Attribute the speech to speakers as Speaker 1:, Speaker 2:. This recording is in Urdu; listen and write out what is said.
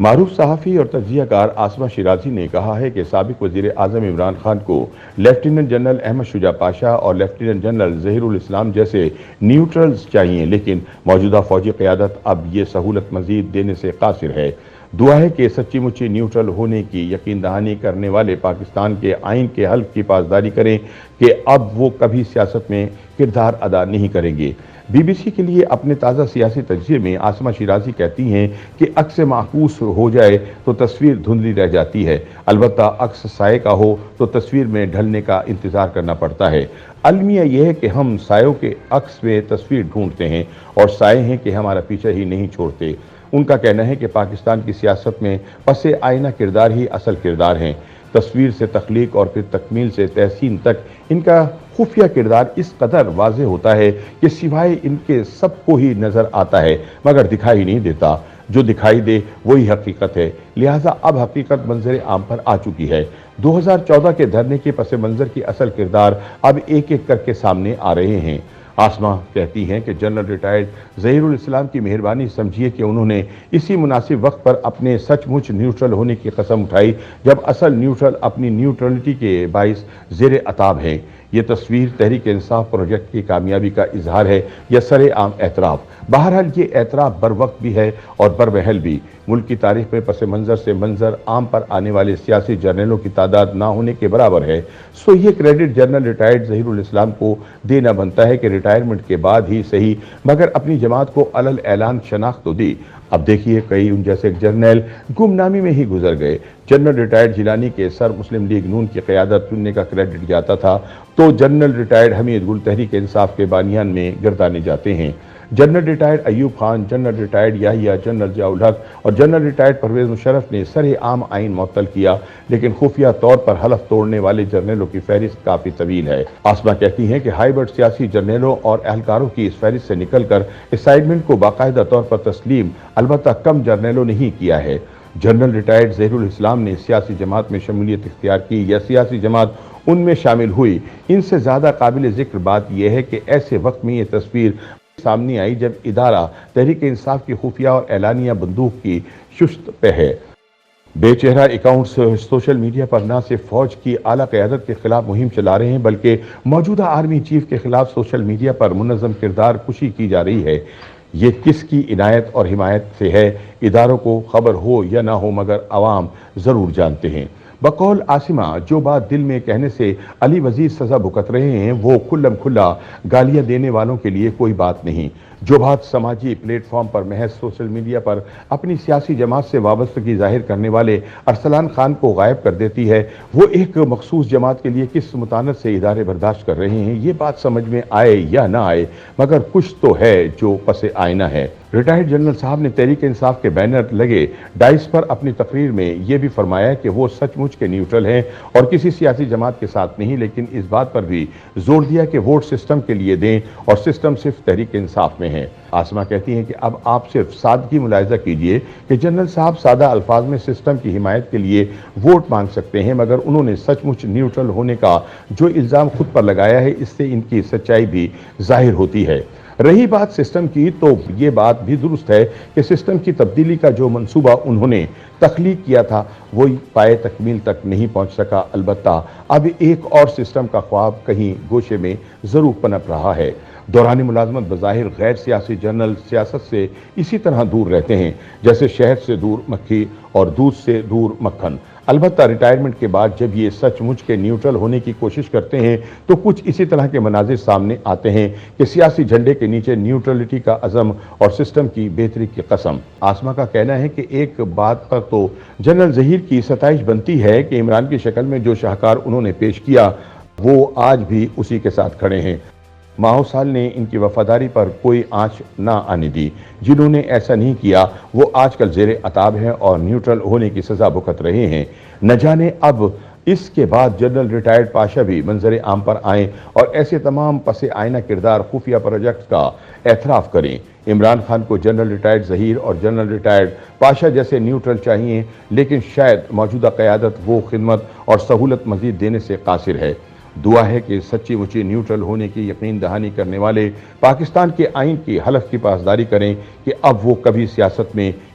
Speaker 1: معروف صحافی اور تجزیہ کار آسمہ شیرازی نے کہا ہے کہ سابق وزیر اعظم عمران خان کو لیفٹیننٹ جنرل احمد شجاع پاشا اور لیفٹیننٹ جنرل ظہیر الاسلام جیسے نیوٹرلز چاہیے، لیکن موجودہ فوجی قیادت اب یہ سہولت مزید دینے سے قاصر ہے۔ دعا ہے کہ سچی مچی نیوٹرل ہونے کی یقین دہانی کرنے والے پاکستان کے آئین کے حلف کی پاسداری کریں کہ اب وہ کبھی سیاست میں کردار ادا نہیں کریں گے۔ بی بی سی کے لیے اپنے تازہ سیاسی تجزیے میں آسمہ شیرازی کہتی ہیں کہ عکس معکوس ہو جائے تو تصویر دھندلی رہ جاتی ہے، البتہ عکس سائے کا ہو تو تصویر میں ڈھلنے کا انتظار کرنا پڑتا ہے۔ المیہ یہ ہے کہ ہم سایوں کے عکس میں تصویر ڈھونڈتے ہیں اور سائے ہیں کہ ہمارا پیچھا ہی نہیں چھوڑتے۔ ان کا کہنا ہے کہ پاکستان کی سیاست میں پس آئینہ کردار ہی اصل کردار ہیں۔ تصویر سے تخلیق اور پھر تکمیل سے تحسین تک ان کا خفیہ کردار اس قدر واضح ہوتا ہے کہ سوائے ان کے سب کو ہی نظر آتا ہے مگر دکھائی نہیں دیتا۔ جو دکھائی دے وہی حقیقت ہے، لہٰذا اب حقیقت منظر عام پر آ چکی ہے۔ 2014 کے دھرنے کے پس منظر کی اصل کردار اب ایک ایک کر کے سامنے آ رہے ہیں۔ آسمہ کہتی ہیں کہ جنرل ریٹائرڈ ظہیر الاسلام کی مہربانی سمجھیے کہ انہوں نے اسی مناسب وقت پر اپنے سچ مچ نیوٹرل ہونے کی قسم اٹھائی جب اصل نیوٹرل اپنی نیوٹرلٹی کے باعث زیر عتاب ہیں۔ یہ تصویر تحریک انصاف پروجیکٹ کی کامیابی کا اظہار ہے یا سر عام اعتراف؟ بہرحال یہ اعتراف بر وقت بھی ہے اور بر محل بھی۔ ملک کی تاریخ میں پس منظر سے منظر عام پر آنے والے سیاسی جرنیلوں کی تعداد نہ ہونے کے برابر ہے، سو یہ کریڈٹ جنرل ریٹائرڈ ظہیر الاسلام کو دینا بنتا ہے کہ ریٹائرمنٹ کے بعد ہی صحیح مگر اپنی جماعت کو علل اعلان شناخت تو دی۔ اب دیکھیے کئی ان جیسے جرنیل گمنامی میں ہی گزر گئے۔ جنرل ریٹائرڈ جیلانی کے سر مسلم لیگ نون کی قیادت چننے کا کریڈٹ جاتا تھا تو جنرل ریٹائرڈ حمید گل تحریک انصاف کے بانیان میں گردانے جاتے ہیں۔ General retired Ayub Khan, general retired Yahya, general Zia ul Haq اور جنرل ریٹائرڈ پرویز مشرف نے سر عام آئین معطل کیا، لیکن خفیہ طور پر حلف توڑنے والے جرنیلوں کی فہرست کافی طویل ہے۔ آسمہ کہتی ہیں کہ ہائیبرڈ سیاسی جرنیلوں اور اہلکاروں کی اس فہرست سے نکل کر اسائنمنٹ کو باقاعدہ طور پر تسلیم البتہ کم جرنیلوں نے ہی کیا ہے۔ جنرل ریٹائرڈ ظہیر الاسلام نے سیاسی جماعت میں شمولیت اختیار کی یا سیاسی جماعت ان میں شامل ہوئی، ان سے زیادہ قابل ذکر بات یہ ہے کہ ایسے وقت میں یہ تصویر سامنے آئی جب ادارہ تحریک انصاف کی خفیہ اور اعلانیہ بندوق کی شست پہ ہے۔ بے چہرہ اکاؤنٹس سوشل میڈیا پر نہ صرف فوج کی اعلیٰ قیادت کے خلاف مہم چلا رہے ہیں بلکہ موجودہ آرمی چیف کے خلاف سوشل میڈیا پر منظم کردار کشی کی جا رہی ہے۔ یہ کس کی عنایت اور حمایت سے ہے، اداروں کو خبر ہو یا نہ ہو مگر عوام ضرور جانتے ہیں۔ بقول آسمہ، جو بات دل میں کہنے سے علی وزیر سزا بھگت رہے ہیں وہ کھلم کھلا گالیاں دینے والوں کے لیے کوئی بات نہیں۔ جو بات سماجی پلیٹ فارم پر محض سوشل میڈیا پر اپنی سیاسی جماعت سے وابستگی ظاہر کرنے والے ارسلان خان کو غائب کر دیتی ہے، وہ ایک مخصوص جماعت کے لیے کس متانت سے ادارے برداشت کر رہے ہیں، یہ بات سمجھ میں آئے یا نہ آئے مگر کچھ تو ہے جو پس آئینہ ہے۔ ریٹائرڈ جنرل صاحب نے تحریک انصاف کے بینر لگے ڈائس پر اپنی تقریر میں یہ بھی فرمایا کہ وہ سچ مچ کے نیوٹرل ہیں اور کسی سیاسی جماعت کے ساتھ نہیں، لیکن اس بات پر بھی زور دیا کہ ووٹ سسٹم کے لیے دیں اور سسٹم صرف تحریک انصاف میں ہے۔ آسمہ کہتی ہیں کہ اب آپ صرف سادگی ملاحظہ کیجئے کہ جنرل صاحب سادہ الفاظ میں سسٹم کی حمایت کے لیے ووٹ مانگ سکتے ہیں مگر انہوں نے سچ مچ نیوٹرل ہونے کا جو الزام خود پر لگایا ہے اس سے ان کی سچائی بھی ظاہر ہوتی ہے۔ رہی بات سسٹم کی تو یہ بات بھی درست ہے کہ سسٹم کی تبدیلی کا جو منصوبہ انہوں نے تخلیق کیا تھا وہ پائے تکمیل تک نہیں پہنچ سکا، البتہ اب ایک اور سسٹم کا خواب کہیں گوشے میں ضرور پنپ رہا ہے۔ دوران ملازمت بظاہر غیر سیاسی جرنل سیاست سے اسی طرح دور رہتے ہیں جیسے شہد سے دور مکھی اور دودھ سے دور مکھن۔ البتہ ریٹائرمنٹ کے بعد جب یہ سچ مچ کے نیوٹرل ہونے کی کوشش کرتے ہیں تو کچھ اسی طرح کے مناظر سامنے آتے ہیں کہ سیاسی جھنڈے کے نیچے نیوٹرلٹی کا عزم اور سسٹم کی بہتری کی قسم۔ آسمہ کا کہنا ہے کہ ایک بات پر تو جنرل ظہیر کی ستائش بنتی ہے کہ عمران کی شکل میں جو شاہکار انہوں نے پیش کیا وہ آج بھی اسی کے ساتھ کھڑے ہیں۔ ماہو سال نے ان کی وفاداری پر کوئی آنچ نہ آنے دی۔ جنہوں نے ایسا نہیں کیا وہ آج کل زیر عتاب ہیں اور نیوٹرل ہونے کی سزا بھگت رہے ہیں۔ نہ جانے اب اس کے بعد جنرل ریٹائرڈ پاشا بھی منظر عام پر آئیں اور ایسے تمام پس آئینہ کردار خفیہ پروجیکٹ کا اعتراف کریں۔ عمران خان کو جنرل ریٹائرڈ ظہیر اور جنرل ریٹائرڈ پاشا جیسے نیوٹرل چاہیے، لیکن شاید موجودہ قیادت وہ خدمت اور سہولت مزید دینے سے قاصر ہے۔ دعا ہے کہ سچی مچی نیوٹرل ہونے کی یقین دہانی کرنے والے پاکستان کے آئین کی حلف کی پاسداری کریں کہ اب وہ کبھی سیاست میں